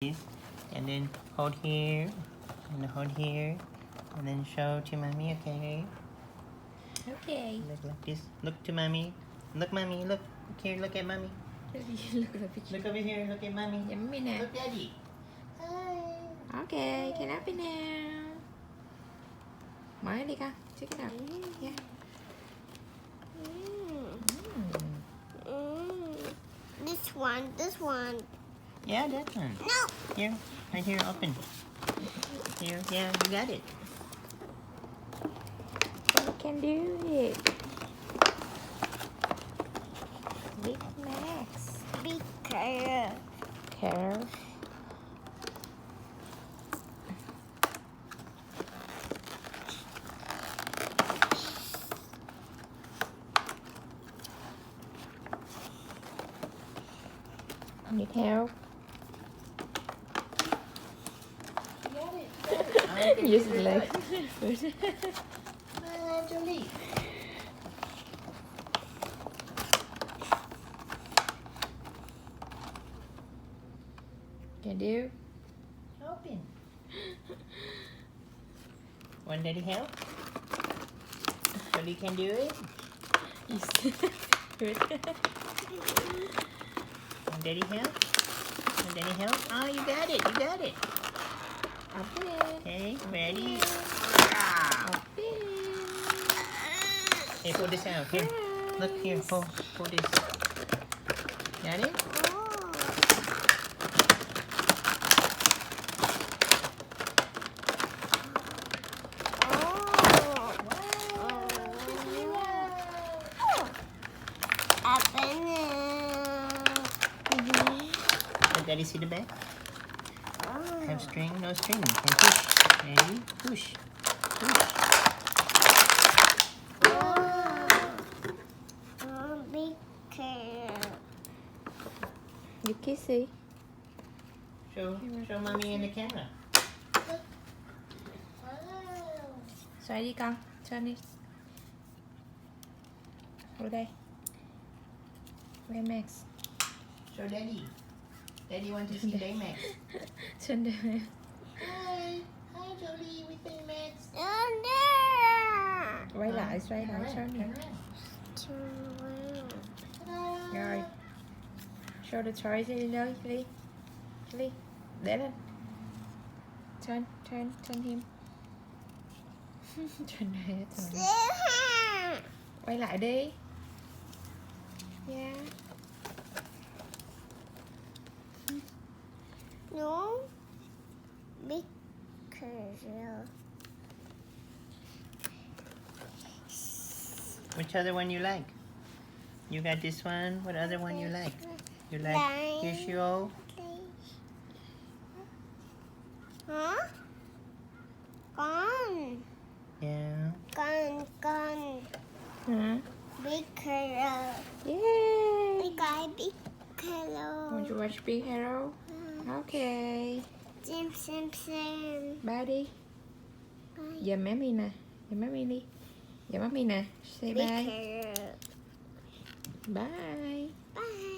and then hold here, and hold here, and then show to mommy, okay? Okay. Look like this. Look to mommy. Look, mommy. Look. Look here. Look at mommy. Look at the picture. Look over here. Look at mommy. Yeah, mommy nè. Look, daddy. Hi. Okay, get up now. Mở đi con. Check it out. Yeah. This one. Yeah, that one. No. Here, right here, open. Here, yeah, you got it. You can do it. Big Max. Be careful. Carol. Need help? Use the leg. Jolie. Can do? Open. Want daddy help? Jolie can do it. Yes. Good. Want daddy help? Want daddy help? Oh, you got it. You got it. Up in. Okay, ready? Up in. Hey, pull this out. Here. Look here. Pull this. Got it? Let daddy see the back. Have string, no string. And push. Ready? Push. Push. Be careful. You kissy. Show mommy in the camera. Xoay đi con. Xoay đi. Vô đây. Baymax. Show daddy. Daddy want to see Baymax. Trên đây. Hi. Hi Jolie with Baymax. Quay lại, xoay lại, xoay Turn nè. around. Rồi. Show the toys đi đâu, Ly. Ly. Để lên. Turn him. Turn này, turn. Quay lại đi. Yeah. No. Be careful. Which other one you like? You got this one. What other one you like? You like Like- Yoshio? Hả? Con. Yeah. Con. Hả? Be careful. Yay! Big guy, be careful. Want to watch Big Hero? Okay. Sim. Bye đi. Bye. Giờ mami nè. Giờ mami đi. Giờ mami nè. Say Be bye. careful. Bye. Bye.